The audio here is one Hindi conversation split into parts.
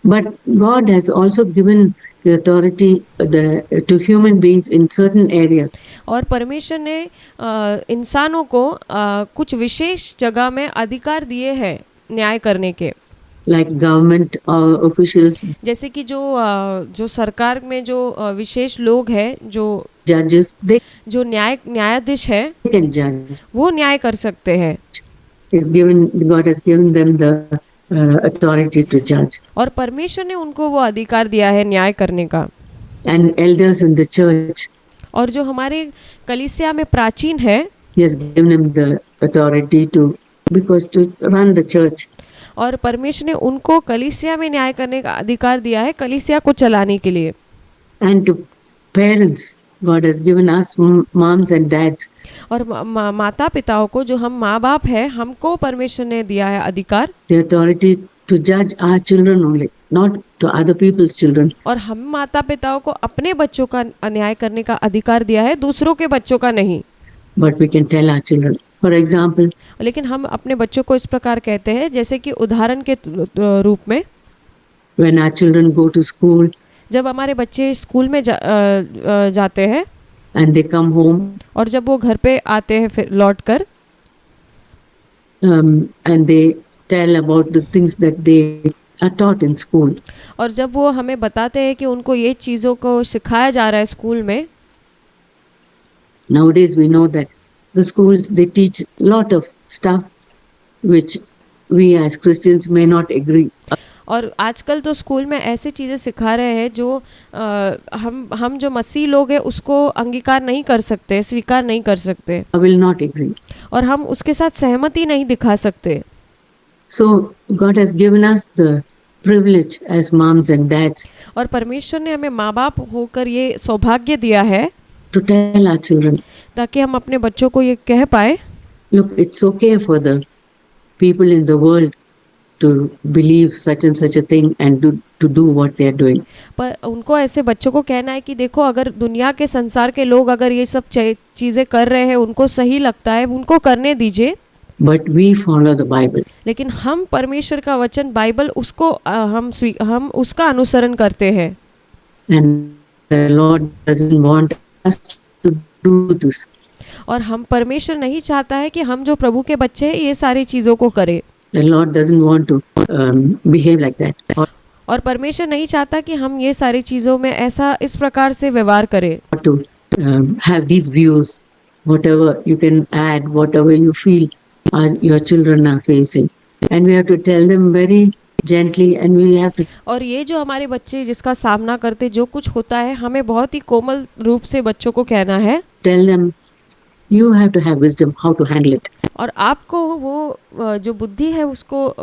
But God has also given the authority to human beings in certain areas. और परमेश्वर ने इंसानों को कुछ विशेष जगह में अधिकार दिए हैं न्याय करने के। Like government officials, जैसे कि जो सरकार में जो विशेष लोग हैं, जो judges, they जो न्यायाधीश है, can judge. वो न्याय कर सकते हैं। God has given them the authority to judge. और परमेश्वर ने उनको वो अधिकार दिया है न्याय करने का। And elders in the church, और जो हमारे कलीसिया में प्राचीन है, He has given them the authority to run the church. और परमेश्वर ने उनको कलीसिया में न्याय करने का अधिकार दिया है, कलीसिया को चलाने के लिए। And to parents, God has given us moms and dads. और माता पिताओं को, जो हम माँ बाप हैं, हमको परमेश्वर ने दिया है अधिकार, The authority to judge our children only, not to other people's children. और हम माता पिताओं को अपने बच्चों का अन्याय करने का अधिकार दिया है, दूसरों के बच्चों का नहीं। But we can tell our children, for example, लेकिन हम अपने बच्चों को इस प्रकार कहते हैं, जैसे कि उदाहरण के रूप में, when our children go to school जब हमारे बच्चे स्कूल में जाते हैं and they come home, और जब वो घर पे आते हैं फिर लौट कर, and they tell about the things that they are taught in school. और जब वो हमें बताते हैं कि उनको ये चीज़ों को सिखाया जा रहा है स्कूल में। Nowadays we know that the schools, they teach lot of stuff which we as Christians may not agree. और आजकल तो स्कूल में ऐसी चीज़ें सिखा रहे हैं जो हम जो मसीह लोग हैं उसको अंगीकार नहीं कर सकते, स्वीकार नहीं कर सकते, I will not agree. और हम उसके साथ सहमति नहीं दिखा सकते। So God has given us the privilege as moms and dads और परमेश्वर ने हमें माँ बाप होकर ये सौभाग्य दिया है to tell our children, ताकि हम अपने बच्चों को ये कह पाए, look, it's okay for the people in the world to believe such and such a thing and to do what they are doing. पर उनको ऐसे बच्चों को कहना है कि देखो, अगर दुनिया के संसार के लोग अगर ये सब चीज़ें कर रहे हैं, उनको सही लगता है, उनको करने दीजिए, But we follow the Bible. लेकिन हम परमेश्वर का वचन बाइबल उसको हम उसका अनुसरण करते हैं। And the Lord doesn't want us to do this. और हम परमेश्वर नहीं चाहता है कि हम जो प्रभु के बच्चे हैं ये सारी चीज़ों को करें। The Lord doesn't want to behave like that. और परमेश्वर नहीं चाहता कि हम ये सारी चीज़ों में ऐसा इस प्रकार से व्यवहार करें। To have these views, whatever you can add, whatever you feel your children are facing, and we have to tell them very gently, and we have to. और ये जो हमारे बच्चे जिसका सामना करते, जो कुछ होता है, हमें बहुत ही कोमल रूप से बच्चों को कहना है। Tell them you have to have wisdom how to handle it. और आपको वो जो बुद्धि है उसको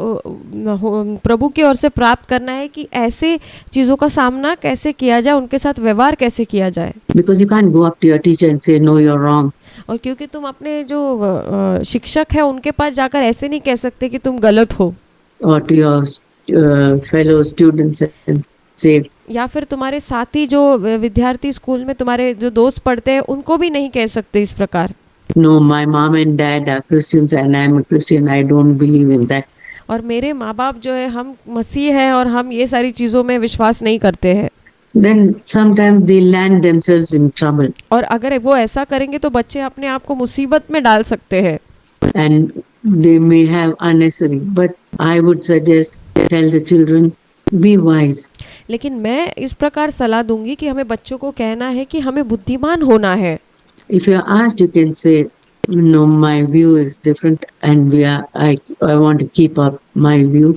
प्रभु की ओर से प्राप्त करना है कि ऐसे चीज़ों का सामना कैसे किया जाए, उनके साथ व्यवहार कैसे किया जाए। Because you can't go up to your teacher and say no, you're wrong. और क्योंकि तुम अपने जो शिक्षक है उनके पास जाकर ऐसे नहीं कह सकते कि तुम गलत हो, Or to your fellow students and say. या फिर तुम्हारे साथी जो विद्यार्थी स्कूल में तुम्हारे जो दोस्त पढ़ते हैं उनको भी नहीं कह सकते इस प्रकार। No, my mom and dad are Christians and I'm a Christian. I don't believe in that. और मेरे माँ बाप जो है हम मसीह हैं और हम ये सारी चीज़ों में विश्वास नहीं करते हैं। Then sometimes they land themselves in trouble. और अगर वो ऐसा करेंगे तो बच्चे अपने आप को मुसीबत में डाल सकते हैं। And they may have unnecessary. But I would suggest tell the children, be wise. लेकिन मैं इस प्रकार सलाह दूंगी कि हमें बच्चों को कहना है कि हमें बुद्धिमान होना है। If you are asked, you can say, no, my view is different and I want to keep up my view.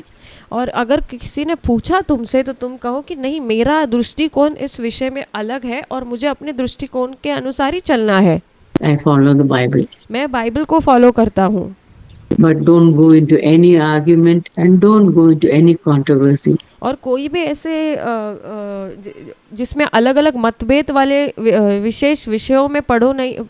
और अगर किसी ने पूछा तुमसे तो तुम कहो कि नहीं, मेरा दृष्टिकोण इस विषय में अलग है और मुझे अपने दृष्टिकोण के अनुसार ही चलना है। I follow the Bible. मैं बाइबल को फॉलो करता हूँ। But don't go into any argument and don't go into any controversy. और कोई भी ऐसे जिसमें अलग अलग मतभेद वाले विशेष विषयों में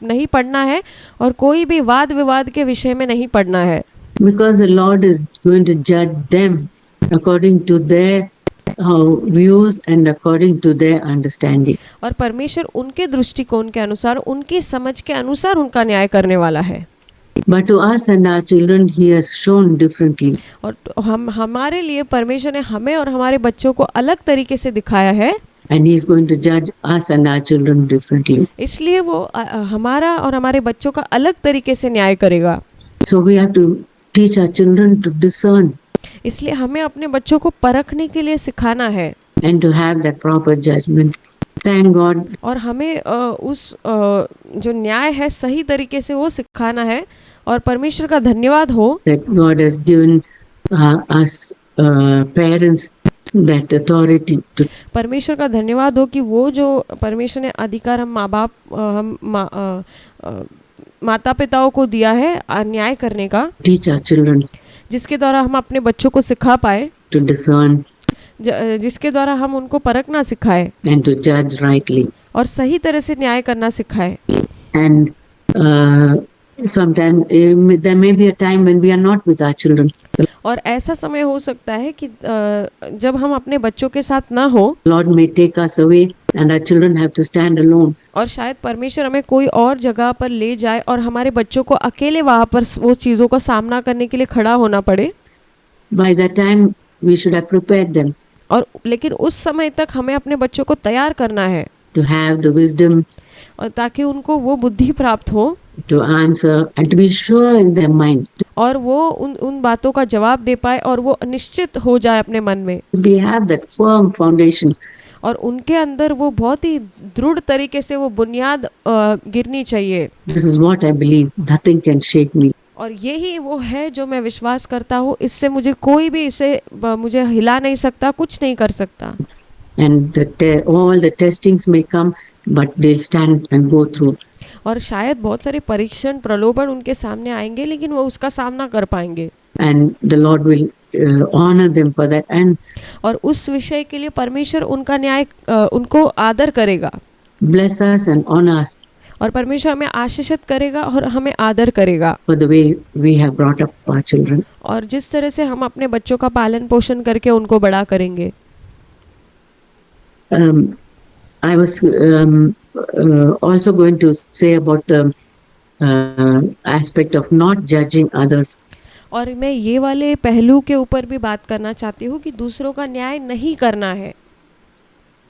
नहीं पढ़ना है, और कोई भी वाद विवाद के विषय में नहीं पढ़ना है। Because the Lord is going to judge them according to their views and according to their understanding. और परमेश्वर उनके दृष्टिकोण के अनुसार, उनकी समझ के अनुसार उनका न्याय करने वाला है। But to us and our children, He has shown differently. और हम हमारे लिए परमेश्वर ने हमें और हमारे बच्चों को अलग तरीके से दिखाया है, And He is going to judge us and our children differently. इसलिए वो हमारा और हमारे बच्चों का अलग तरीके से न्याय करेगा। So we have to teach our children to discern इसलिए हमें अपने बच्चों को परखने के लिए सिखाना है and to have that proper judgment. Thank God और हमें जो न्याय है सही तरीके से वो सिखाना है। और परमेश्वर का धन्यवाद हो that God has given us parents that authority to परमेश्वर का धन्यवाद हो कि वो जो परमेश्वर ने अधिकार हम माँ बाप माता पिताओं को दिया है न्याय करने का, teach our children जिसके द्वारा हम अपने बच्चों को सिखा पाए, to discern जिसके द्वारा हम उनको परखना सिखाए and to judge rightly. और सही तरह से न्याय करना सिखाए। And sometimes there may be a time when we are not with our children. और ऐसा समय हो सकता है कि जब हम अपने बच्चों के साथ ना हो, Lord may take us away and our children have to stand alone. और शायद परमेश्वर हमें कोई और जगह पर ले जाए और हमारे बच्चों को अकेले वहाँ पर वो चीज़ों का सामना करने के लिए खड़ा होना पड़े। By that time we should have prepared them और लेकिन उस समय तक हमें अपने बच्चों को तैयार करना है to have the wisdom और ताकि उनको वो बुद्धि प्राप्त हो to answer and to be sure in their mind. और वो उन बातों का जवाब दे पाए और वो निश्चित हो जाए अपने मन में, We have that firm foundation. और उनके अंदर वो बहुत ही दृढ़ तरीके से वो बुनियाद गिरनी चाहिए। This is what I believe. Nothing can shake me. और यही वो है जो मैं विश्वास करता हूँ, इससे मुझे कोई भी मुझे हिला नहीं सकता, कुछ नहीं कर सकता। And all the testings may come, but they'll stand and go through. और शायद बहुत सारे परीक्षण प्रलोभन उनके सामने आएंगे, लेकिन वो उसका सामना कर पाएंगे। And the Lord will honor them for that. And और उस विषय के लिए परमेश्वर उनका न्याय उनको आदर करेगा, bless us and honor us और परमेश्वर हमें आशीषित करेगा और हमें आदर करेगा for the way we have brought up our children. और जिस तरह से हम अपने बच्चों का पालन पोषण करके उनको बड़ा करेंगे। I was also going to say about the aspect of not judging others. और मैं ये वाले पहलू के ऊपर भी बात करना चाहती हूँ कि दूसरों का न्याय नहीं करना है।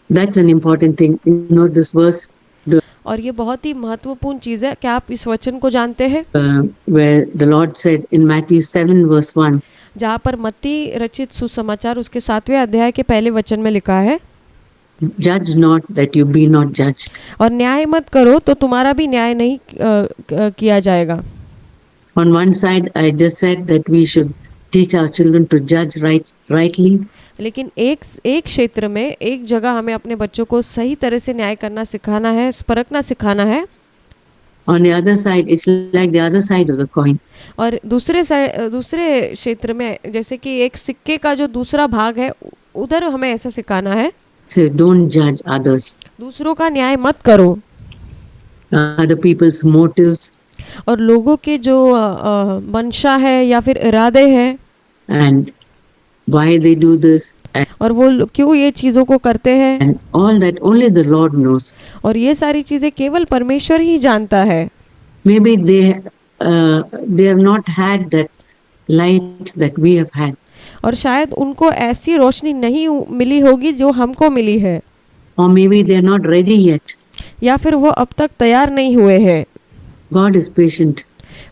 That's an important thing. You know, this verse और ये बहुत ही महत्वपूर्ण चीज़ है। क्या आप इस वचन को जानते हैं? where the Lord said in Matthew 7 verse 1, जहाँ पर मत्ती रचित सुसमाचार उसके 7वें अध्याय के पहले वचन में लिखा है, judge not that you be not judged. और न्याय मत करो तो तुम्हारा भी न्याय नहीं किया जाएगा। On one side, I just said that we should teach our children to judge rightly. लेकिन एक क्षेत्र में एक जगह हमें अपने बच्चों को सही तरह से न्याय करना सिखाना है, परखना सिखाना है। On the other side, it's like the other side of the coin. और दूसरे क्षेत्र में जैसे कि एक सिक्के का जो दूसरा भाग है, उधर हमें ऐसा सिखाना है, Say, don't judge others, दूसरों का न्याय मत करो। other people's motives, और लोगों के जो मंशा है या फिर इरादे हैं, and why they do this, और वो क्यों ये चीज़ों को करते हैं, and all that only the Lord knows. और ये सारी चीज़ें केवल परमेश्वर ही जानता है। Maybe they have not had that light that we have had, और शायद उनको ऐसी रोशनी नहीं मिली होगी जो हमको मिली है, or maybe they are not ready yet. या फिर वो अब तक तैयार नहीं हुए हैं। God is patient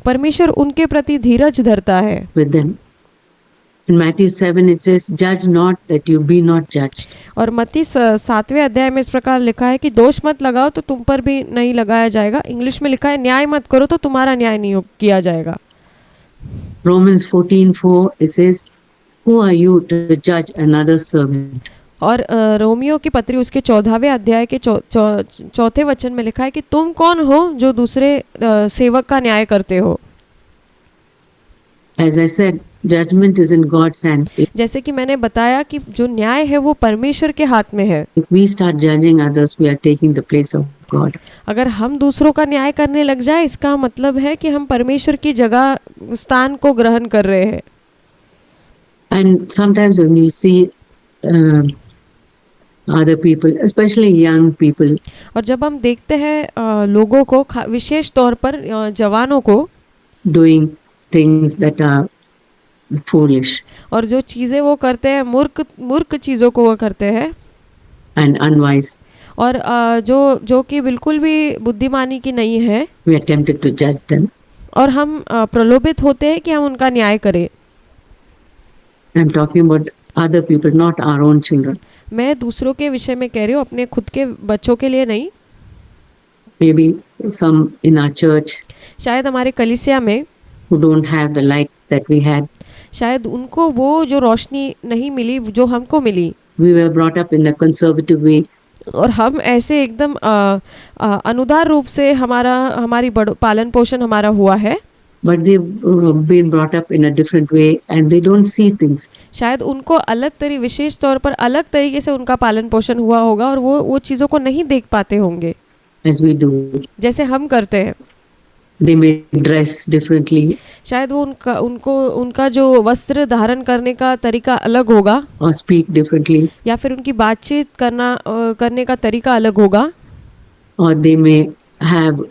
परमेश्वर उनके प्रति धीरज धरता है। with them. In Matthew 7 it says, judge not that you be not judged. और मत्ती 7वें अध्याय में इस प्रकार लिखा है कि दोष मत लगाओ तो तुम पर भी नहीं लगाया जाएगा। इंग्लिश में लिखा है न्याय मत करो तो तुम्हारा न्याय नहीं किया जाएगा। Romans 14:4 it says, who are you to judge another servant? और रोमियो की पत्री उसके 14वें अध्याय के चौथे वचन में लिखा है कि तुम कौन हो जो दूसरे सेवक का न्याय करते हो। As I said, judgment is in God's hand. जैसे कि मैंने बताया कि जो न्याय है वो परमेश्वर के हाथ में है। If we start judging others, we are taking the place of God. अगर हम दूसरों का न्याय करने लग जाए, इसका मतलब है कि हम परमेश्वर की जगह स्थान को ग्रहण कर रहे हैं। And sometimes when we see other people, especially young people, और जब हम देखते हैं लोगों को, विशेष तौर पर जवानों को, doing things that are foolish और जो चीज़ें वो करते हैं मूर्ख मूर्ख चीज़ों को वो करते हैं and unwise. और जो कि बिल्कुल भी बुद्धिमानी की नहीं है We are tempted to judge them. और हम प्रलोभित होते हैं कि हम उनका न्याय करें। I'm talking about other people, not our own children. मैं दूसरों के विषय में कह रही हूँ, अपने खुद के बच्चों के लिए नहीं। Maybe some in our church शायद हमारे कलीसिया में who don't have the light that we had. शायद उनको वो जो रोशनी नहीं मिली जो हमको मिली, We were brought up in a conservative way. और हम ऐसे एकदम अनुदार रूप से हमारी पालन पोषण हमारा हुआ है, But they've been brought up in a different way and they don't see things. शायद उनको विशेष तौर पर अलग तरीके से उनका पालन पोषण हुआ होगा और वो चीज़ों को नहीं देख पाते होंगे As we do. जैसे हम करते हैं। They may dress differently शायद वो उनका जो वस्त्र धारण करने का तरीका अलग होगा, or speak differently, या फिर उनकी बातचीत करने का तरीका अलग होगा, or they may have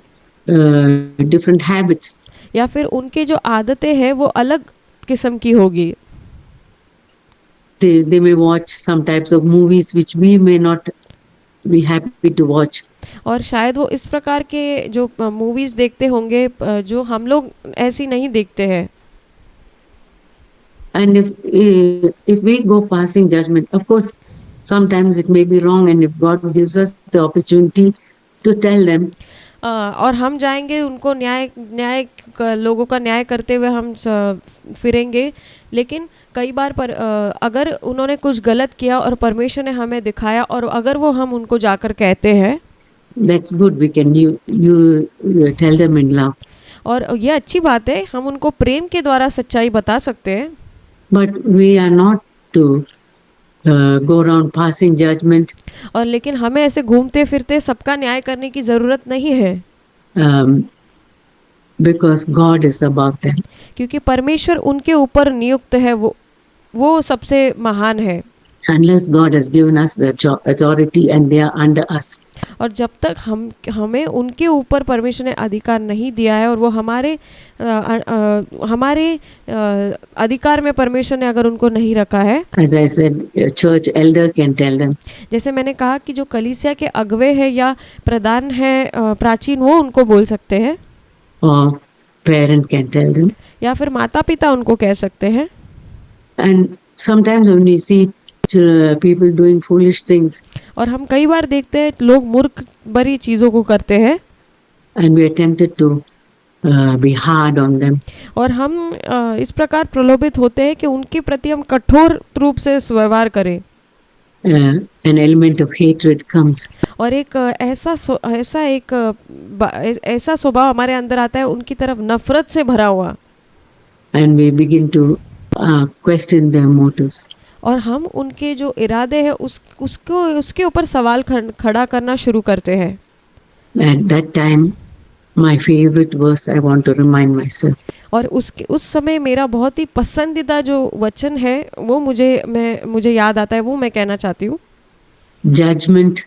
different habits. या फिर उनके जो आदतें हैं वो अलग किस्म की होगी। They may watch some types of movies which we may not be happy to watch. और शायद वो इस प्रकार के जो मूवीज़ देखते होंगे जो हम लोग ऐसी नहीं देखते हैं। And if we go passing judgment, of course, sometimes it may be wrong, and if God gives us the opportunity to tell them, और हम जाएंगे उनको लोगों का न्याय करते हुए हम फिरेंगे, लेकिन कई बार अगर उन्होंने कुछ गलत किया और परमेश्वर ने हमें दिखाया और अगर वो हम उनको जाकर कहते हैं, that's good. We can you tell them in love. और ये अच्छी बात है, हम उनको प्रेम के द्वारा सच्चाई बता सकते हैं। But we are not to go around passing judgment. और लेकिन हमें ऐसे घूमते फिरते सबका न्याय करने की ज़रूरत नहीं है, because God is above them. क्योंकि परमेश्वर उनके ऊपर नियुक्त है, वो सबसे महान है। Unless God has given us the authority and they are under us. और जब तक हमें उनके ऊपर परमेश्वर ने अधिकार नहीं दिया है और वो हमारे अधिकार में परमेश्वर ने अगर उनको नहीं रखा है, As I said, a church elder can tell them. जैसे मैंने कहा कि जो कलीसिया के अगुवे है या प्रधान है प्राचीन, वो उनको बोल सकते हैं, Or parent can tell them. या फिर माता पिता उनको कह सकते हैं। And sometimes when we see people doing foolish things, और हम कई बार देखते हैं लोग मूर्ख भरी चीज़ों को करते हैं, and we are tempted to be hard on them. और हम इस प्रकार प्रलोभित होते हैं कि उनके प्रति हम कठोर रूप से व्यवहार करें। An element of hatred comes. और एक ऐसा स्वभाव हमारे अंदर आता है उनकी तरफ नफरत से भरा हुआ, And we begin to question their motives. और हम उनके जो इरादे हैं उसके ऊपर सवाल खड़ा करना शुरू करते हैं। At that time, my favorite verse I want to remind myself. और उस समय मेरा बहुत ही पसंदीदा जो वचन है वो मुझे याद आता है, वो मैं कहना चाहती हूँ। Judgment,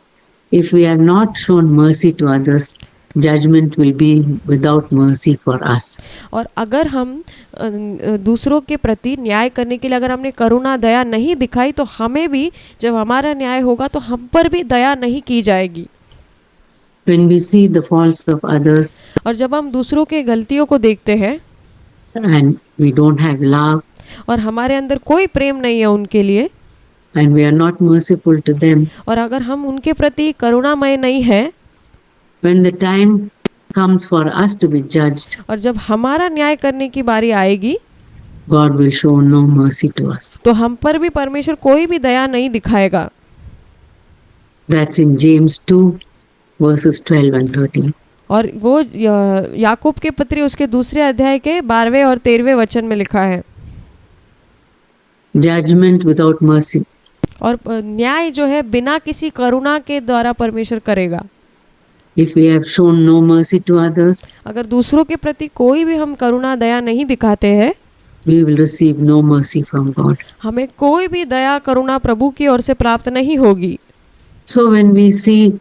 if we have not shown mercy to others, judgment will be without mercy for us. और अगर हम दूसरों के प्रति न्याय करने के लिए अगर हमने करुणा दया नहीं दिखाई, तो हमें भी जब हमारा न्याय होगा तो हम पर भी दया नहीं की जाएगी। When we see the faults of others, और जब हम दूसरों के गलतियों को देखते हैं and we don't have love, और हमारे अंदर कोई प्रेम नहीं है उनके लिए, and we are not merciful to them, और अगर हम उनके प्रति करुणामय नहीं है, when the time comes for us to be judged, और जब हमारा न्याय करने की बारी आएगी, God will show no mercy to us. तो हम पर भी परमेश्वर कोई भी दया नहीं दिखाएगा। That's in James 2 verses 12 and 13. और वो याकूब के पत्री उसके दूसरे अध्याय के 12वें और 13वें वचन में लिखा है। Judgment without mercy. और न्याय जो है बिना किसी करुणा के द्वारा परमेश्वर करेगा। If we have shown no mercy to others, अगर दूसरों के प्रति कोई भी हम करुणा दया नहीं दिखाते हैं, we will receive no mercy from God. हमें कोई भी दया करुणा प्रभु की ओर से प्राप्त नहीं होगी। So when we see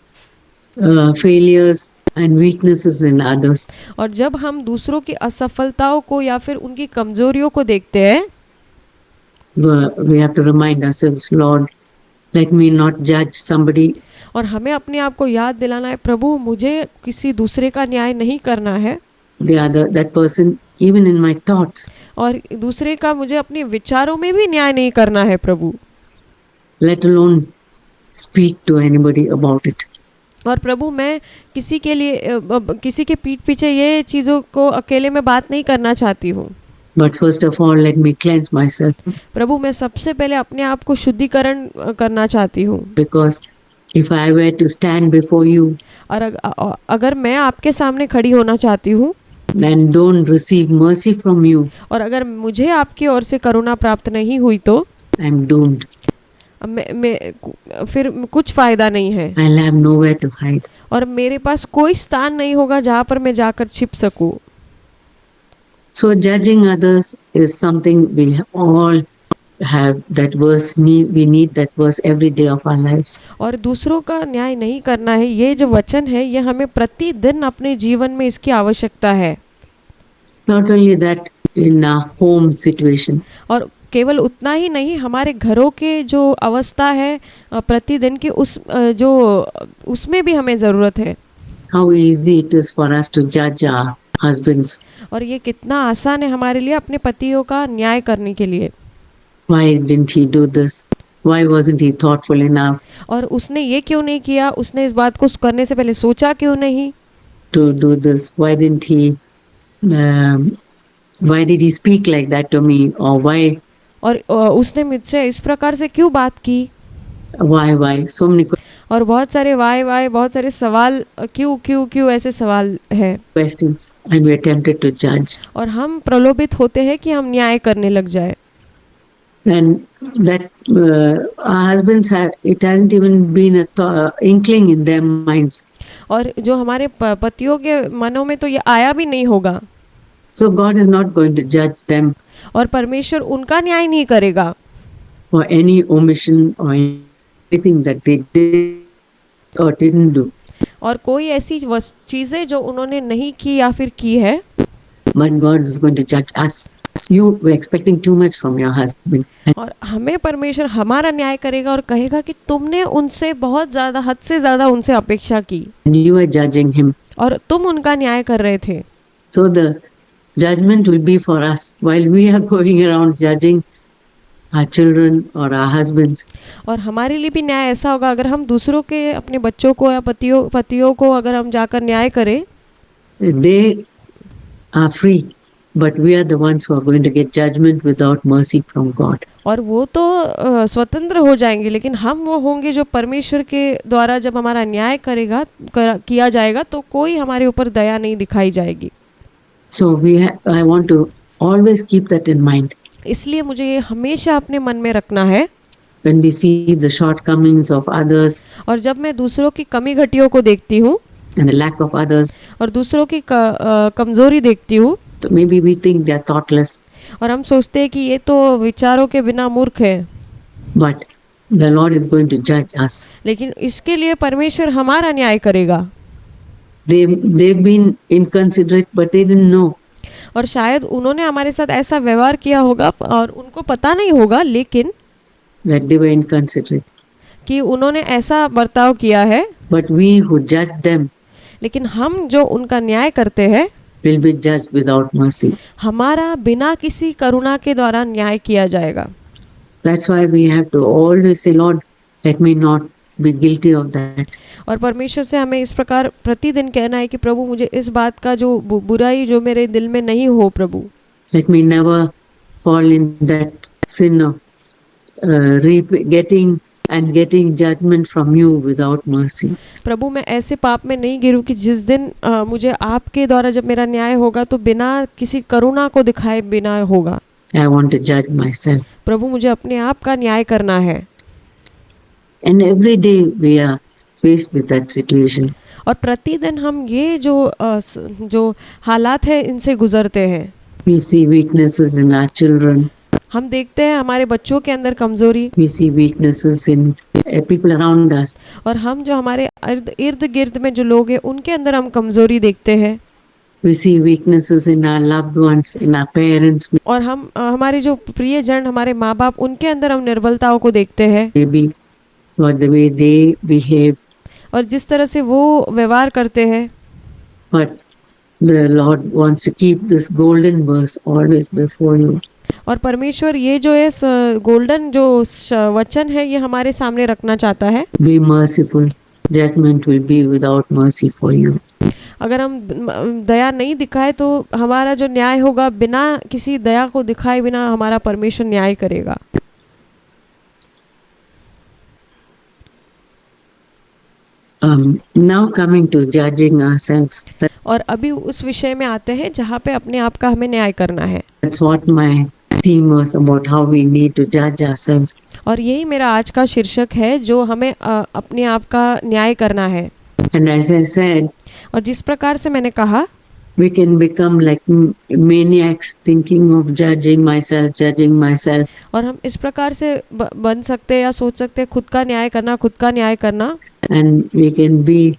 failures and weaknesses in others, और जब हम दूसरों की असफलताओं को या फिर उनकी कमजोरियों को देखते हैं, we have to remind ourselves, Lord, let me not judge somebody. और हमें अपने आप को याद दिलाना है, प्रभु मुझे किसी दूसरे का न्याय नहीं करना है, That person, even in my thoughts. और दूसरे का मुझे अपने विचारों में भी न्याय नहीं करना है प्रभु, Let alone speak to anybody about it. और प्रभु मैं किसी के लिए किसी के पीठ पीछे ये चीज़ों को अकेले में बात नहीं करना चाहती हूँ। But first of all, let me cleanse myself. प्रभु मैं सबसे पहले अपने आप को शुद्धिकरण करना चाहती हूँ, Because if I were to stand before you और अगर मैं आपके सामने खड़ी होना चाहती हूँ and don't receive mercy from you, और अगर मुझे आपकी ओर से करुणा प्राप्त नहीं हुई तो I'm doomed. फिर कुछ फ़ायदा नहीं है, I'll have nowhere to hide. और मेरे पास कोई स्थान नहीं होगा जहाँ पर मैं जाकर छिप सकूँ। So judging others is something we all have that verse, we need that verse every day of our lives. और दूसरों का न्याय नहीं करना है, ये जो वचन है ये हमें प्रतिदिन अपने जीवन में इसकी आवश्यकता है। Not only that, in our home situation, और केवल उतना ही नहीं, हमारे घरों के जो अवस्था है प्रतिदिन की उसमें भी हमें ज़रूरत है। how easy it is for us to judge our husbands. और ये कितना आसान है हमारे लिए अपने पतियों का न्याय करने के लिए। Why didn't he do this? Why wasn't he thoughtful enough और उसने ये क्यों नहीं किया, उसने इस बात को करने से पहले सोचा क्यों नहीं to do this? Why didn't he? Why did he speak like that to me? Or why? और उसने मुझसे इस प्रकार से क्यों बात की? Why? So many और बहुत सारे वाई बहुत सारे सवाल, क्यों ऐसे सवाल है, questions, and we are tempted to judge. और हम प्रलोभित होते हैं कि हम न्याय करने लग जाए। And that our husbands have, it hasn't even been a inkling in their minds. और जो हमारे पतियों के मनों में तो ये आया भी नहीं होगा। So God is not going to judge them और परमेश्वर उनका न्याय नहीं करेगा for any omission or anything that they did or didn't do. और कोई ऐसी चीज़ें जो उन्होंने नहीं की या फिर की है, But God is going to judge us. You were expecting too much from your husband. और हमें परमेश्वर हमारा न्याय करेगा और कहेगा कि तुमने उनसे बहुत ज़्यादा, हद से ज़्यादा उनसे अपेक्षा की And you are judging him. और तुम उनका न्याय कर रहे थे। So the judgment will be for us while we are going around judging our children or our husbands. और हमारे लिए भी न्याय ऐसा होगा अगर हम दूसरों के, अपने बच्चों को या पतियों को अगर हम जाकर न्याय करें। They are free, but we are the ones who are going to get judgment without mercy from God. और वो तो स्वतंत्र हो जाएंगे, लेकिन हम वो होंगे जो परमेश्वर के द्वारा जब हमारा न्याय किया जाएगा तो कोई हमारे ऊपर दया नहीं दिखाई जाएगी। So I want to always keep that in mind. इसलिए मुझे ये हमेशा अपने मन में रखना है, When we see the shortcomings of others और जब मैं दूसरों की कमी घटियों को देखती हूँ and the lack of others, और दूसरों की कमज़ोरी देखती हूँ, so maybe we think they are thoughtless, और हम सोचते हैं कि ये तो विचारों के बिना मूर्ख है, but the Lord is going to judge us. लेकिन इसके लिए परमेश्वर हमारा न्याय करेगा। They've been inconsiderate, but they didn't know. और शायद उन्होंने हमारे साथ ऐसा व्यवहार किया होगा और उनको पता नहीं होगा, लेकिन That they were inconsiderate. कि उन्होंने ऐसा बर्ताव किया है, But we who judge them लेकिन हम जो उनका न्याय करते हैं will be judged without mercy. हमारा बिना किसी करुणा के द्वारा न्याय किया जाएगा। That's why we have to always say, Lord, let me not be guilty of that. और परमेश्वर से हमें इस प्रकार प्रतिदिन कहना है कि प्रभु मुझे इस बात का जो बुराई जो मेरे दिल में नहीं हो, प्रभु Let me never fall in that sin of getting judgment from you without mercy. प्रभु मैं ऐसे पाप में नहीं गिरूं कि जिस दिन मुझे आपके द्वारा जब मेरा न्याय होगा तो बिना किसी करुणा को दिखाए बिना होगा। I want to judge myself. प्रभु मुझे अपने आप का न्याय करना है। And every day we are faced with that situation. और प्रतिदिन हम ये जो हालात है इनसे गुजरते हैं। We see weaknesses in our children. हम देखते हैं हमारे बच्चों के अंदर कमज़ोरी, We see weaknesses in people around us. और हम जो हमारे इर्द गिर्द में जो लोग हैं उनके अंदर हम कमज़ोरी देखते हैं। We see weaknesses in our loved ones, in our parents, और हम हमारे जो प्रियजन, हमारे माँ बाप, उनके अंदर हम निर्बलताओं को देखते हैं, maybe for the way they behave. और जिस तरह से वो व्यवहार करते हैं। But the Lord wants to keep this golden verse always before you. और परमेश्वर ये जो है गोल्डन जो वचन है ये हमारे सामने रखना चाहता है। Be merciful. Judgment will be without mercy for you. अगर हम दया नहीं दिखाए तो हमारा जो न्याय होगा बिना किसी दया को दिखाए बिना हमारा परमेश्वर न्याय करेगा। Now coming to judging ourselves. और अभी उस विषय में आते हैं जहाँ पे अपने आप का हमें न्याय करना है। That's what my theme was about, how we need to judge ourselves. और यही मेरा आज का शीर्षक है, जो हमें अपने आप का न्याय करना है। And as I said, और जिस प्रकार से मैंने कहा, we can become like maniacs thinking of judging myself. और हम इस प्रकार से बन सकते हैं या सोच सकते हैं खुद का न्याय करना, खुद का न्याय करना। And we can be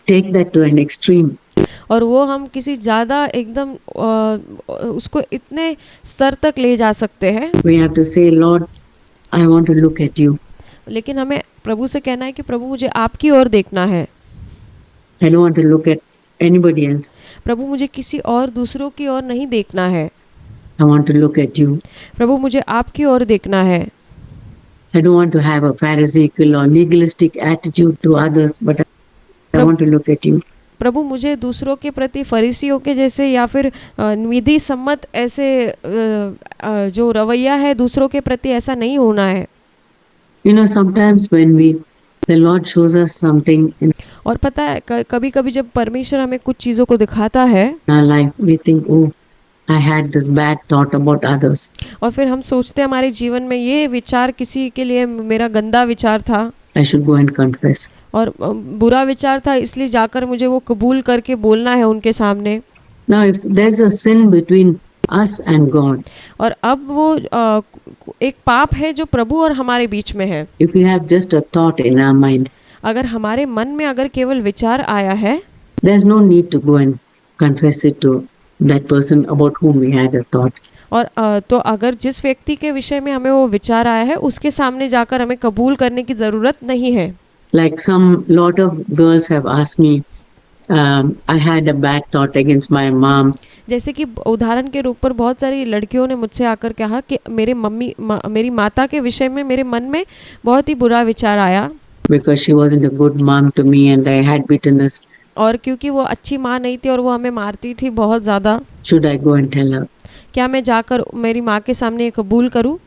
take that to an extreme. और वो हम किसी ज़्यादा एकदम उसको इतने स्तर तक ले जा सकते हैं। We have to say, Lord, I want to look at you. लेकिन हमें प्रभु से कहना है कि प्रभु मुझे आपकी ओर देखना है। I don't want to look at anybody else. प्रभु मुझे किसी और दूसरों की ओर नहीं देखना है। I want to look at you. प्रभु मुझे आपकी ओर देखना है। I don't want to have a pharisaical or legalistic attitude to others, but I want to look at you. प्रभु मुझे दूसरों के प्रति फरीसियों के जैसे या फिर विधि सम्मत ऐसे जो रवैया है दूसरों के प्रति ऐसा नहीं होना है। You know, sometimes when the Lord shows us something in और पता है कभी-कभी जब परमेश्वर हमें कुछ चीज़ों को दिखाता है our life, we think, oh, I had this bad thought about others. और फिर हम सोचते हैं हमारे जीवन में ये विचार किसी के लिए मेरा गंदा विचार था, I should go and confess. और बुरा विचार था, इसलिए जाकर मुझे वो कबूल करके बोलना है उनके सामने। Now, if there's a sin between us and God, और अब वो एक पाप है जो प्रभु और हमारे बीच में है। if we have just a thought in our mind, अगर हमारे मन में अगर केवल विचार आया है, there's no need to go and confess it to that person about whom we had a thought. और तो अगर जिस व्यक्ति के विषय में हमें वो विचार आया है उसके सामने जाकर हमें कबूल करने की ज़रूरत नहीं है। Like lot of girls have asked me, I had a bad thought against my mom. जैसे कि उदाहरण के रूप पर बहुत सारी लड़कियों ने मुझसे आकर कहा कि मेरी माता के विषय में मेरे मन में बहुत ही बुरा विचार आया, Because she wasn't a good mom to me and I had bitterness. और क्योंकि वो अच्छी माँ नहीं थी और वो हमें मारती थी बहुत ज़्यादा, Should I go and tell her? क्या मैं जाकर मेरी माँ के सामने ये कबूल करूँ?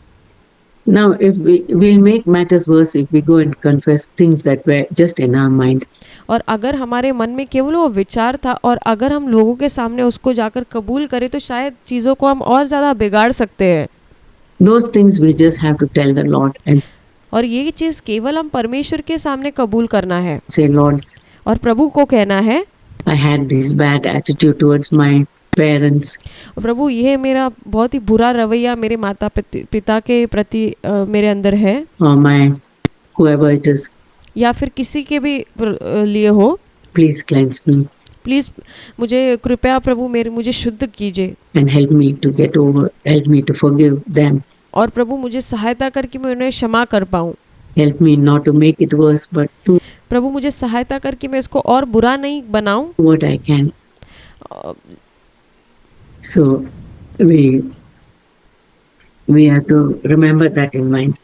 Now, if we'll make matters worse if we go and confess things that were just in our mind. और अगर हमारे मन में केवल वो विचार था और अगर हम लोगों के सामने उसको जाकर कबूल करें तो शायद चीज़ों को हम और ज़्यादा बिगाड़ सकते हैं। Those things we just have to tell the Lord and और ये चीज़ केवल हम परमेश्वर के सामने कबूल करना है say, Lord, और प्रभु को कहना है, I had this bad attitude towards my parents. प्रभु ये मेरा बहुत ही बुरा रवैया मेरे माता पिता के प्रति मेरे अंदर है, Or my whoever it is. या फिर किसी के भी लिए हो। Please cleanse me प्लीज़ मुझे कृपया प्रभु मुझे शुद्ध कीजिए and help me to forgive them. और प्रभु मुझे सहायता करके मैं उन्हें क्षमा कर पाऊँ। Help me not to make it worse, but to प्रभु मुझे सहायता करके मैं इसको और बुरा नहीं बनाऊँ। do what I can. So we have to remember that in mind.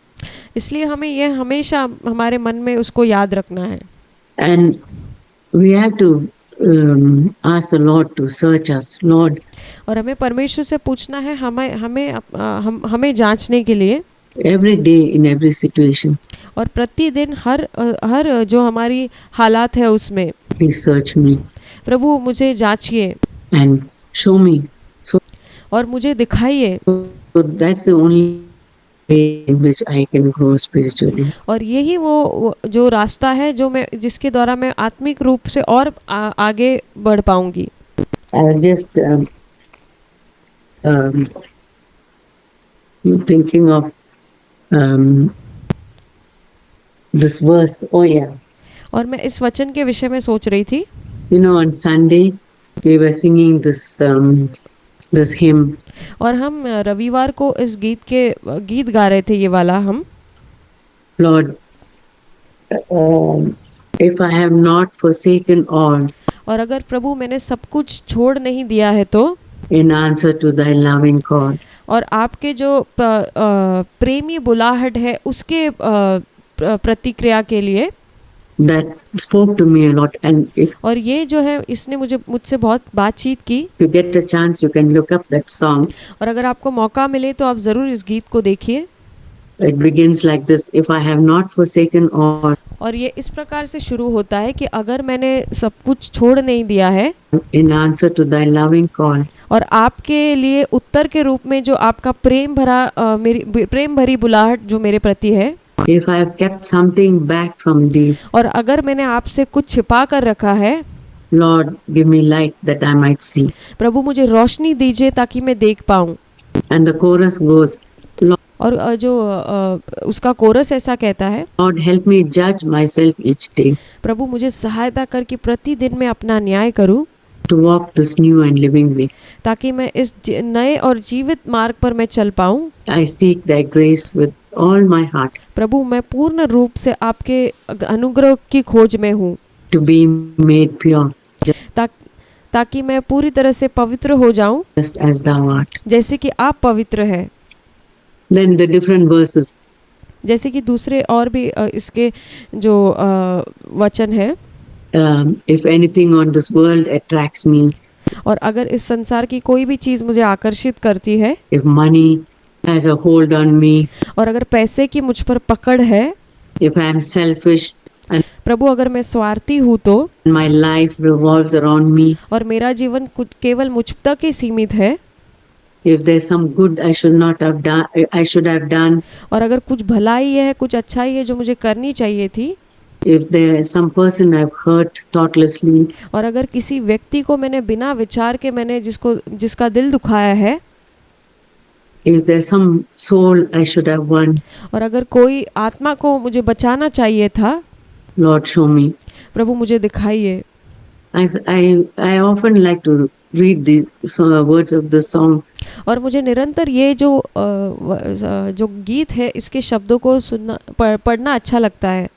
इसलिए हमें ये हमेशा हमारे मन में उसको याद रखना है। And we have to ask the Lord to search us, Lord. और हमें परमेश्वर से पूछना है हमें जांचने के लिए, Every day in every situation. और प्रतिदिन हर जो हमारी हालात है उसमें Please search me प्रभु मुझे जांचिए and show me. और मुझे दिखाइए। So that's the only way in which I can grow spiritually. और यही वो जो रास्ता है जिसके द्वारा मैं आत्मिक रूप से और आगे बढ़ पाऊंगी। I was just thinking of um, this verse. Oh yeah, और मैं इस वचन के विषय में सोच रही थी। on Sunday we were singing this hymn. और हम रविवार को इस गीत गा रहे थे, ये वाला हम। Lord, if I have not forsaken all और अगर प्रभु मैंने सब कुछ छोड़ नहीं दिया है तो, in answer to thy loving call, और आपके जो प्रेमी बुलाहट है उसके प्रतिक्रिया के लिए, that spoke to me a lot. And if और ये जो है इसने मुझसे बहुत बातचीत की। you get a chance, you can look up that song. और अगर आपको मौका मिले तो आप ज़रूर इस गीत को देखिए। It begins like this: if I have not forsaken all और ये इस प्रकार से शुरू होता है कि अगर मैंने सब कुछ छोड़ नहीं दिया है, in answer to thy loving call, और आपके लिए उत्तर के रूप में जो आपका मेरी प्रेम भरी बुलाहट जो मेरे प्रति है, if I have kept something back from thee, और अगर मैंने आपसे कुछ छिपा कर रखा है, Lord, give me light that I might see. प्रभु मुझे रोशनी दीजिए ताकि मैं देख पाऊं। And the chorus goes, और उसका कोरस ऐसा कहता है, Lord, help me judge myself each day, प्रभु मुझे सहायता कर कि प्रतिदिन मैं अपना न्याय करूं, to walk this new and living way. ताकि मैं इस नए और जीवित मार्ग पर मैं चल पाऊं। I seek thy grace with all my heart, प्रभु मैं पूर्ण रूप से आपके अनुग्रह की खोज में हूँ, to be made pure, ताकि मैं पूरी तरह से पवित्र हो जाऊं, just as thou art. जैसे कि आप पवित्र हैं। Then the different verses. जैसे कि दूसरे और भी इसके जो वचन है, If anything on this world attracts me, और अगर इस संसार की कोई भी चीज़ मुझे आकर्षित करती है, if money has a hold on me, और अगर पैसे की मुझ पर पकड़ है, if I am selfish and प्रभु अगर मैं स्वार्थी हूँ तो, my life revolves around me, और मेरा जीवन केवल मुझ तक ही सीमित है, if there's some good I should have done, और अगर कुछ भलाई है, कुछ अच्छाई है जो मुझे करनी चाहिए थी, if there is some person I've hurt thoughtlessly, और अगर किसी व्यक्ति को मैंने बिना विचार के जिसका दिल दुखाया है, if there's some soul I should have won, और अगर कोई आत्मा को मुझे बचाना चाहिए था, Lord, show me. प्रभु मुझे दिखाइए। I often like to read the words of the song, और मुझे निरंतर ये जो गीत है इसके शब्दों को पढ़ना अच्छा लगता है।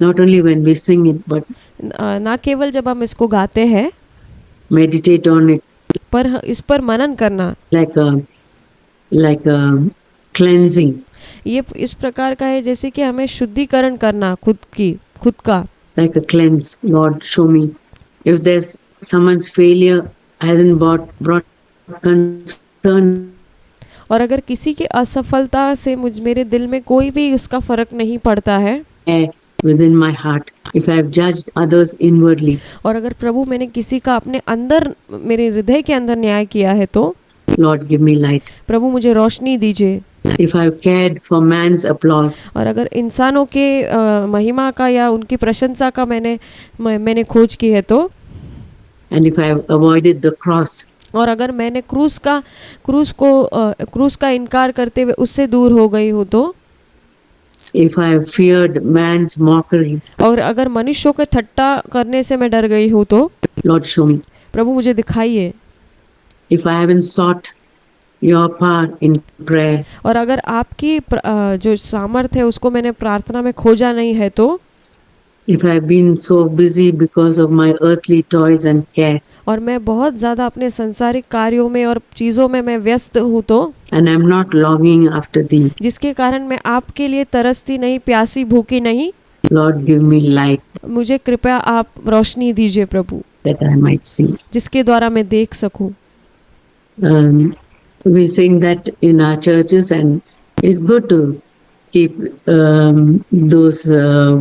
not only when we sing it, but ना केवल जब हम इसको गाते हैं, meditate on it, पर इस पर मनन करना, like a cleansing, ये इस प्रकार का है जैसे कि हमें शुद्धिकरण करना खुद का। like a cleanse. Lord, show me. If there's someone's failure hasn't brought concern, और अगर किसी की असफलता से मेरे दिल में कोई भी उसका फर्क नहीं पड़ता है, within my heart, if I have judged others inwardly, और अगर प्रभु मैंने किसी का अपने अंदर, मेरे हृदय के अंदर न्याय किया है तो, Lord, give me light. प्रभु मुझे रोशनी दीजिए। If I have cared for man's applause, और अगर इंसानों के महिमा का या उनकी प्रशंसा का मैंने खोज की है तो, and if I have avoided the cross, और अगर मैंने क्रूस का इनकार करते हुए उससे दूर हो गई हूँ तो, if I have feared man's mockery, और अगर मनुष्यों के ठट्टा करने से मैं डर गई हूँ तो, Lord, show me. प्रभु मुझे दिखाइए। If I haven't sought your power in prayer, और अगर आपकी जो सामर्थ है उसको मैंने प्रार्थना में खोजा नहीं है तो, if I have been so busy because of my earthly toys and care, और मैं बहुत ज़्यादा अपने सांसारिक कार्यों में और चीज़ों में मैं व्यस्त हूँ तो, and I am not longing after thee, जिसके कारण मैं आपके लिए तरसती नहीं, प्यासी भूखी नहीं, Lord, give me light मुझे कृपया आप रोशनी दीजिए प्रभु, that I might see. जिसके द्वारा मैं देख सकूं। We sing that in our churches, and it's good to keep those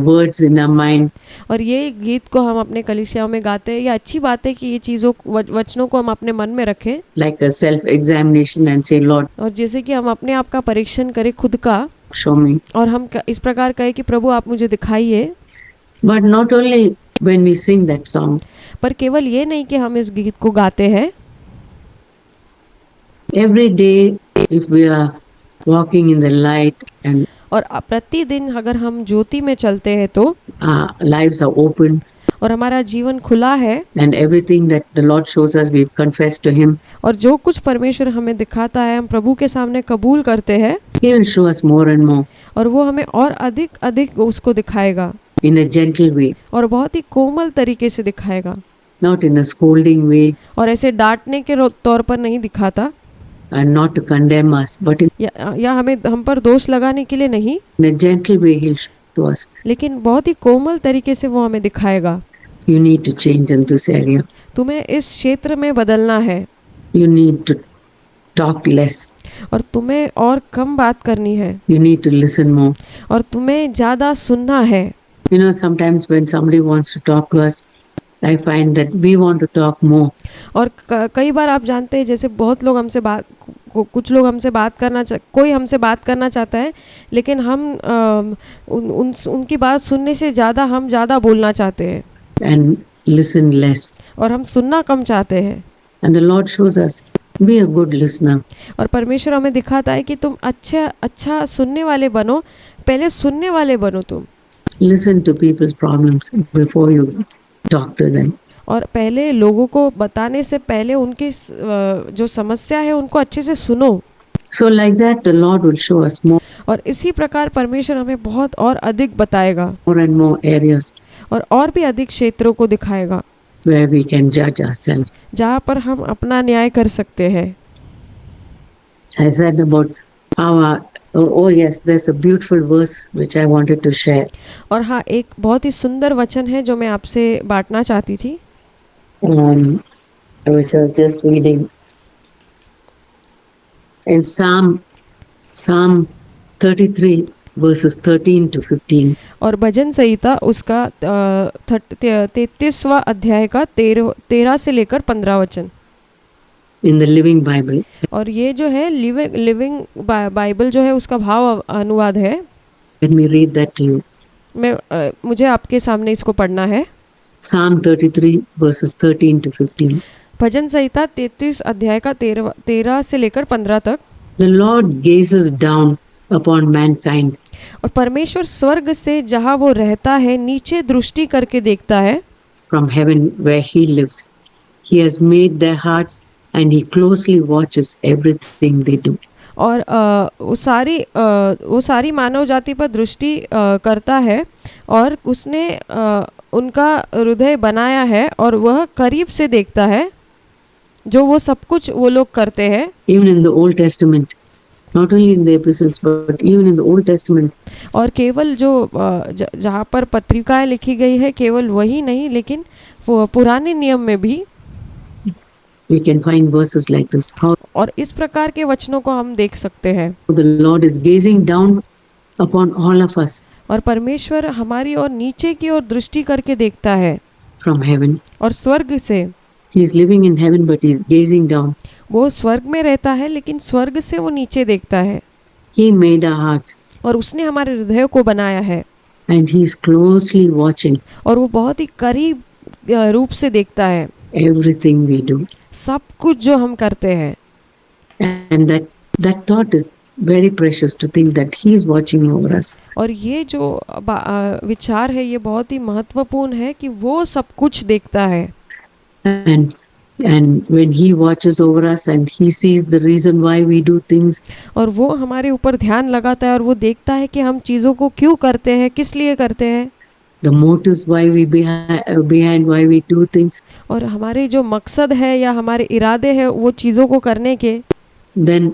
words in our mind. और ये गीत को हम अपने कलीसियाओं में गाते हैं, ये अच्छी बात है कि ये चीज़ों वचनों को हम अपने मन में रखें, Like a self-examination, and say, Lord, और जैसे कि हम अपने आप का परीक्षण करें खुद का, show me. और हम इस प्रकार कहें कि प्रभु आप मुझे दिखाइए। But not only when we sing that song, पर केवल ये नहीं कि हम इस गीत को गाते हैं, every day if we are walking in the light, and और प्रतिदिन अगर हम ज्योति में चलते हैं तो our lives are open, और हमारा जीवन खुला है and everything that the Lord shows us, we confess to Him. और जो कुछ परमेश्वर हमें दिखाता है हम प्रभु के सामने कबूल करते हैं He will show us more and more और वो हमें और अधिक अधिक उसको दिखाएगा in a gentle way, और बहुत ही कोमल तरीके से दिखाएगा, not in a scolding way, और ऐसे डांटने के तौर पर नहीं दिखाता and not to condemn us, but या हमें हम पर दोष लगाने के लिए नहीं, in a gentle way He'll show us. लेकिन बहुत ही कोमल तरीके से वो हमें दिखाएगा। You need to change in this area. तुम्हें इस क्षेत्र में बदलना है You need to talk less. और तुम्हें और कम बात करनी है You need to listen more. और तुम्हें ज़्यादा सुनना है। You know, sometimes when somebody wants to talk to us, I find that we want to talk more. और कई बार आप जानते हैं जैसे बहुत लोग हमसे कुछ लोग हमसे बात करना कोई हमसे बात करना चाहता है, लेकिन हम उनकी बात सुनने से ज़्यादा हम ज़्यादा बोलना चाहते हैं And listen less. और हम सुनना कम चाहते हैं। And the Lord shows us, be a good listener. और परमेश्वर हमें दिखाता है कि तुम अच्छा सुनने वाले बनो, पहले सुनने वाले बनो तुम। Listen to people's problems before you talk to them. और पहले लोगों को बताने से पहले उनकी जो समस्या है उनको अच्छे से सुनो। So like that, the Lord will show us more और इसी प्रकार परमेश्वर हमें बहुत और अधिक बताएगा and more areas और भी अधिक क्षेत्रों को दिखाएगा where we can judge ourselves. जहाँ पर हम अपना न्याय कर सकते हैं। I said about our, oh yes, there's a beautiful verse which I wanted to share. और हाँ, एक बहुत ही सुंदर वचन है जो मैं आपसे बांटना चाहती थी, which I was just reading in Psalm 33 verses 13 to 15. और भजन संहिता उसका 33वां अध्याय का 13 से लेकर 15 वचन In the Living Bible. और ये जो है लिविंग बाइबल जो है उसका भाव अनुवाद है। Let me read that to you. मुझे आपके सामने इसको पढ़ना है। Psalm 33 verses 13 to 15. भजन संहिता 33 अध्याय का 13 से लेकर 15 तक। The Lord gazes down upon mankind. और परमेश्वर स्वर्ग से जहाँ वो रहता है नीचे दृष्टि करके देखता है। From heaven where he lives. He has made their hearts and he closely watches everything they do. और वो सारी मानव जाति पर दृष्टि करता है और उसने उनका हृदय बनाया है और वह करीब से देखता है जो वो सब कुछ वो लोग करते हैं। Even in the Old Testament, not only in the epistles but even in the Old Testament. और केवल जो जहाँ पर पत्रिकाएं लिखी गई है केवल वही नहीं, लेकिन वो पुराने नियम में भी We can find verses like this. How और इस प्रकार के वचनों को हम देख सकते हैं। the Lord is gazing down upon all of us और परमेश्वर हमारी ओर नीचे की ओर दृष्टि करके देखता है from heaven. और स्वर्ग से। He is living in heaven but he is gazing down. वो स्वर्ग में रहता है लेकिन स्वर्ग से वो नीचे देखता है। He made our hearts और उसने हमारे हृदय को बनाया है and he is closely watching और वो बहुत ही करीब रूप से देखता है everything we do. सब कुछ जो हम करते हैं। And that thought is very precious to think that he is watching over us. और ये जो विचार है ये बहुत ही महत्वपूर्ण है कि वो सब कुछ देखता है। And when he watches over us and he sees the reason why we do things, और वो हमारे ऊपर ध्यान लगाता है और वो देखता है कि हम चीज़ों को क्यों करते हैं, किस लिए करते हैं, the motives why we behind why we do things, और हमारे जो मकसद है या हमारे इरादे हैं वो चीज़ों को करने के, then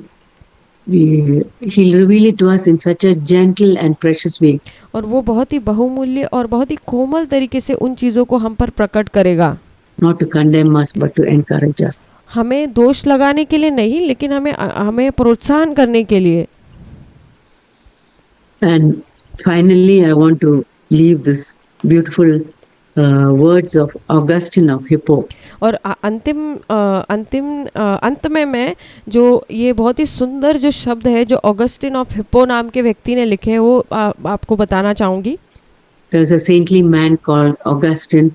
he'll reveal it to us in such a gentle and precious way. और वो बहुत ही बहुमूल्य और बहुत ही कोमल तरीके से उन चीज़ों को हम पर प्रकट करेगा। Not to condemn us but to encourage us. हमें दोष लगाने के लिए नहीं, लेकिन हमें प्रोत्साहन करने के लिए। And finally I want to leave this beautiful words of Augustine of Hippo. और अंत में मैं जो ये बहुत ही सुंदर जो शब्द है जो ऑगस्टिन ऑफ हिप्पो नाम के व्यक्ति ने लिखे हैं वो आपको बताना चाहूँगी। There's a saintly man called Augustine.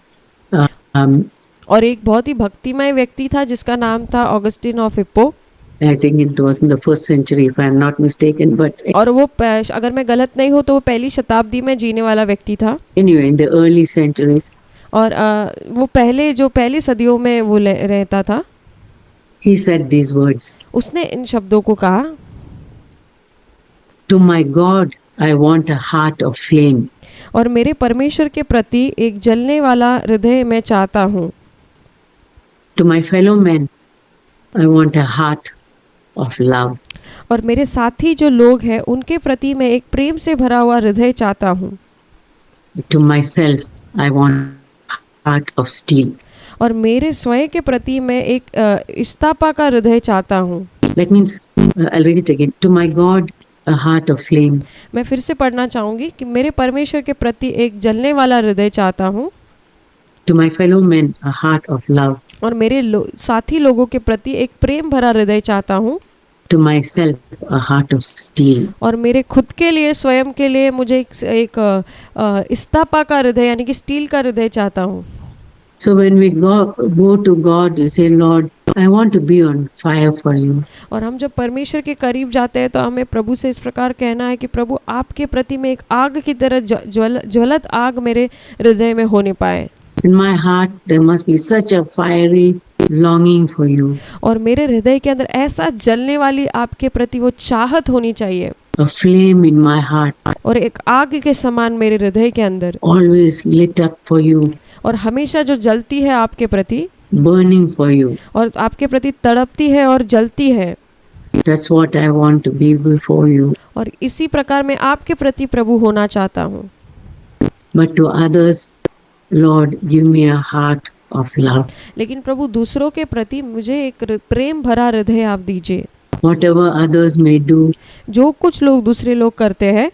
और एक बहुत ही भक्तिमय व्यक्ति था जिसका नाम था Augustine of Hippo. I think it was in the first century, if I am not mistaken. But और वो अगर मैं गलत नहीं हूँ तो वो पहली शताब्दी में जीने वाला व्यक्ति था। anyway, in the early centuries, और वो पहली सदियों में वो रहता था। he said these words, उसने इन शब्दों को कहा, "To my God, I want a heart of flame. और मेरे परमेश्वर के प्रति एक जलने वाला हृदय मैं चाहता हूँ। To my fellow men, I want a heart of love. और मेरे साथी जो लोग हैं उनके प्रति मैं एक प्रेम से भरा हुआ हृदय चाहता हूँ। To myself, I want a heart of steel." और मेरे स्वयं के प्रति मैं एक इस्तापा का हृदय चाहता हूँ। That means, I'll read it again. To my God, a heart of flame. मैं फिर से पढ़ना चाहूँगी कि मेरे परमेश्वर के प्रति एक जलने वाला हृदय चाहता हूँ। To my fellow men, a heart of love. और मेरे साथी लोगों के प्रति एक प्रेम भरा हृदय चाहता हूँ। To myself, a heart of steel. और मेरे खुद के लिए स्वयं के लिए मुझे एक इस्तापा का हृदय यानी कि स्टील का हृदय चाहता हूँ। So when we go to God, we say, Lord, I want to be on fire for you. और हम जब परमेश्वर के करीब जाते हैं तो हमें प्रभु से इस प्रकार कहना है कि प्रभु आपके प्रति में एक आग की तरह ज्वलत आग मेरे हृदय में होने पाए। In my heart, there must be such a fiery longing for you. और मेरे हृदय के अंदर ऐसा जलने वाली आपके प्रति वो चाहत होनी चाहिए। A flame in my heart, और एक आग के समान मेरे हृदय के अंदर always lit up for you, और हमेशा जो जलती है आपके प्रति burning for you. और आपके प्रति तड़पती है और जलती है। That's what I want to be before you. और इसी प्रकार मैं आपके प्रति प्रभु होना चाहता हूँ। But to others, Lord, give me a heart of love. लेकिन प्रभु दूसरों के प्रति मुझे एक प्रेम भरा हृदय आप दीजिए। Whatever others may do, जो कुछ लोग दूसरे लोग करते हैं,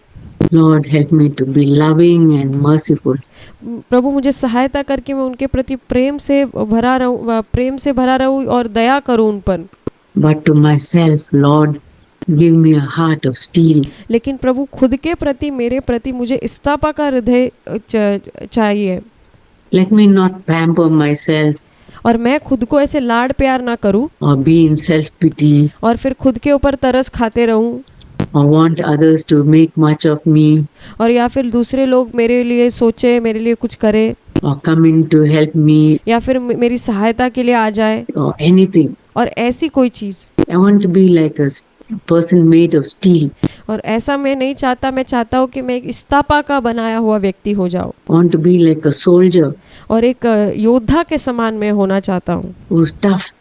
Lord, help me to be loving and merciful. प्रभु मुझे सहायता करके मैं उनके प्रति प्रेम से भरा रहूं और दया करूं उन पर। But to myself, Lord, give me a heart of steel. लेकिन प्रभु खुद के प्रति मेरे प्रति मुझे इस्तापा का हृदय चाहिए। Let me not pamper myself और मैं खुद को ऐसे लाड प्यार ना करूं or be in self-pity और फिर खुद के ऊपर तरस खाते रहूं or want others to make much of me और या फिर दूसरे लोग मेरे लिए सोचे, मेरे लिए कुछ करे or come in to help me या फिर मेरी सहायता के लिए आ जाए or anything. और ऐसी कोई चीज़। I want to be like a person made of steel. और ऐसा मैं नहीं चाहता, मैं चाहता हूँ कि मैं एक इस्तापा का बनाया हुआ व्यक्ति हो जाऊँ I want to be like a soldier और एक योद्धा के समान मैं होना चाहता हूँ who's tough,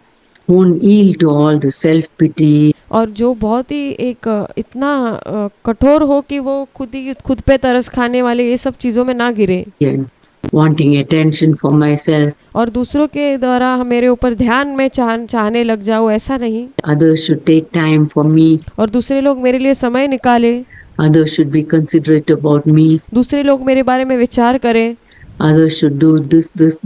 won't yield to all the self-pity और जो बहुत ही एक इतना कठोर हो कि वो खुद पे तरस खाने वाले ये सब चीज़ों में ना गिरे and wanting attention for myself. और दूसरों के द्वारा मेरे ऊपर ध्यान में चाहने लग जाऊँ, ऐसा नहीं। Others should take time for me. और दूसरे लोग मेरे लिए समय निकाले, Others should be considerate about me. दूसरे लोग मेरे बारे में विचार करें Others should do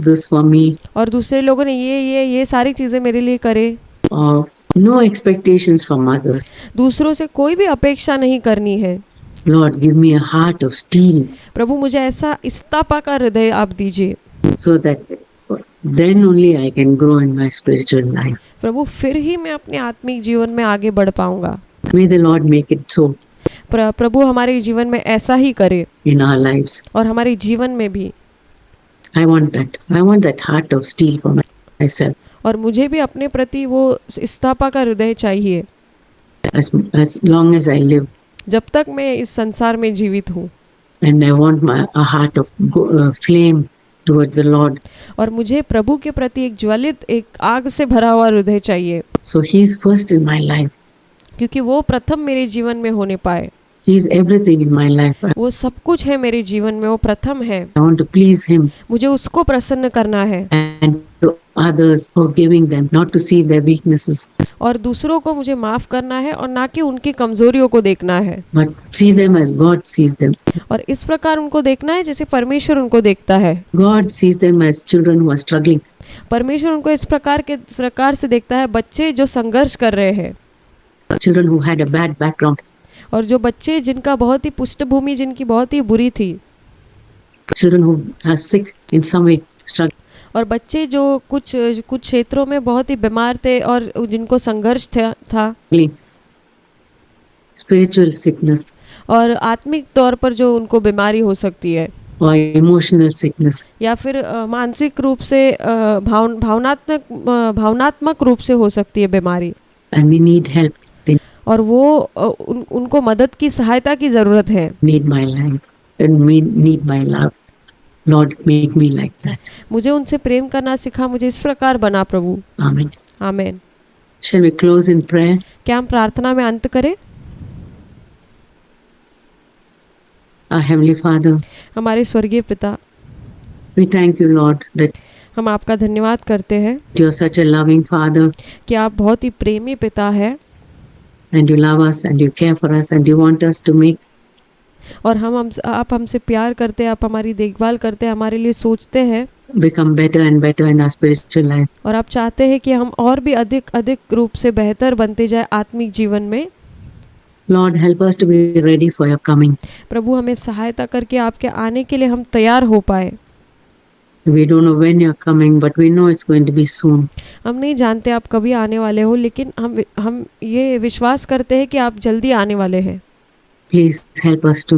this for me. और दूसरे लोगों ने ये सारी चीज़ें मेरे लिए करे। No expectations from others. दूसरों से कोई भी अपेक्षा नहीं करनी है। Lord, give me a heart of steel प्रभु मुझे ऐसा इस्तापा का हृदय आप दीजिए so that then only I can grow in my spiritual life. प्रभु फिर ही मैं अपने आत्मिक जीवन में आगे बढ़ पाऊंगा। May the Lord make it so प्रभु हमारे जीवन में ऐसा ही करे in our lives. और हमारे जीवन में भी। I want that heart of steel for myself. और मुझे भी अपने प्रति वो इस्तापा का हृदय चाहिए As long as I live. जब तक मैं इस संसार में जीवित हूँ। And I want a heart of flame towards the Lord. और मुझे प्रभु के प्रति एक ज्वलित एक आग से भरा हुआ हृदय चाहिए। So He is first in my life. क्योंकि वो प्रथम मेरे जीवन में होने पाए। He is everything in my life. वो सब कुछ है मेरे जीवन में, वो प्रथम है। I want to please Him. मुझे उसको प्रसन्न करना है And to others, forgiving them, not to see their weaknesses, और दूसरों को मुझे माफ करना है और ना कि उनकी कमजोरियों को देखना है, but see them as God sees them. और इस प्रकार उनको देखना है जैसे परमेश्वर उनको देखता है। God sees them as children who are struggling. परमेश्वर उनको इस प्रकार से देखता है, बच्चे जो संघर्ष कर रहे हैं, Children who had a bad background. और जो बच्चे जिनका बहुत ही पृष्ठभूमि जिनकी बहुत ही बुरी थी, Children who are sick in some way, struggling. और बच्चे जो कुछ कुछ क्षेत्रों में बहुत ही बीमार थे और जिनको संघर्ष था spiritual sickness और आत्मिक तौर पर जो उनको बीमारी हो सकती है or emotional sickness. या फिर मानसिक रूप से भावनात्मक रूप से हो सकती है बीमारी And they need help. They और वो उनको मदद की सहायता की ज़रूरत है। need my life and need my love. Lord, make me like that. मुझे उनसे प्रेम करना सिखा, मुझे इस प्रकार बना प्रभु। Amen. Amen. Shall we close in prayer? क्या हम प्रार्थना में अंत करें? Our Heavenly Father, हमारे स्वर्गीय पिता, we thank you, Lord, that हम आपका धन्यवाद करते हैं you are such a loving Father कि आप बहुत ही प्रेमी पिता है and you love us and you care for us and you want us to make और आप हमसे प्यार करते हैं, आप हमारी देखभाल करते हैं, हमारे लिए सोचते हैं become better and better in our spiritual life. और आप चाहते हैं कि हम और भी अधिक अधिक रूप से बेहतर बनते जाए आत्मिक जीवन में। Lord, help us to be ready for your coming. प्रभु हमें सहायता करके आपके आने के लिए हम तैयार हो पाए। We don't know when you're coming, but we know it's going to be soon. हम नहीं जानते आप कभी आने वाले हो, लेकिन हम ये विश्वास करते हैं कि आप जल्दी आने वाले हैं। Please help us to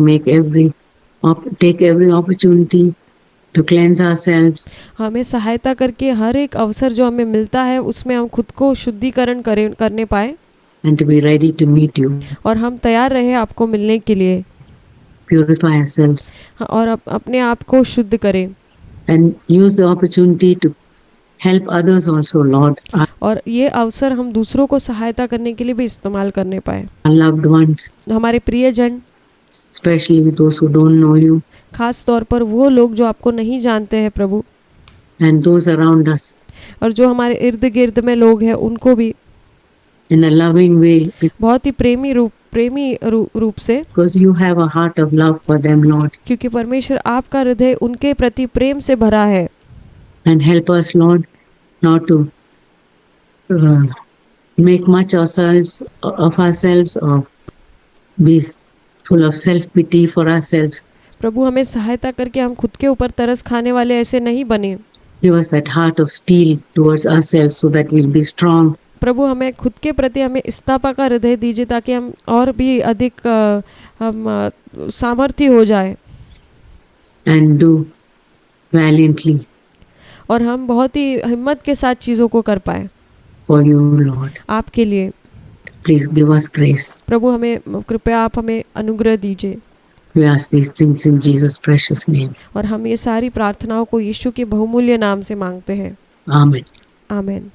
take every opportunity to cleanse ourselves हमें सहायता करके हर एक अवसर जो हमें मिलता है उसमें हम खुद को शुद्धिकरण करने पाए and to be ready to meet you. और हम तैयार रहे आपको मिलने के लिए। Purify ourselves और अपने आप को शुद्ध करें and use the opportunity to help others also, Lord. और ये अवसर हम दूसरों को सहायता करने के लिए भी इस्तेमाल करने पाए। Our loved ones, हमारे प्रियजन, especially those who don't know you, खास तौर पर वो लोग जो आपको नहीं जानते हैं प्रभु, and those around us, और जो हमारे इर्द गिर्द में लोग हैं उनको भी in a loving way, बहुत ही प्रेमी रूप से, because you have a heart of love for them, Lord. क्योंकि परमेश्वर आपका हृदय उनके प्रति प्रेम से भरा है। And help us, Lord, not to make much of ourselves or be full of self-pity for ourselves. प्रभु हमें सहायता करके हम खुद के ऊपर तरस खाने वाले ऐसे नहीं बने। Give us that heart of steel towards ourselves so that we'll be strong. प्रभु हमें खुद के प्रति हमें स्थापा का हृदय दीजिए ताकि हम और भी अधिक सामर्थ्य हो जाए And do valiantly और हम बहुत ही हिम्मत के साथ चीज़ों को कर पाए for you, Lord. आपके लिए। Please give us grace. प्रभु हमें कृपया आप हमें अनुग्रह दीजिए। We ask these things in Jesus' precious name. और हम ये सारी प्रार्थनाओं को यीशु के बहुमूल्य नाम से मांगते हैं। Amen. आमीन।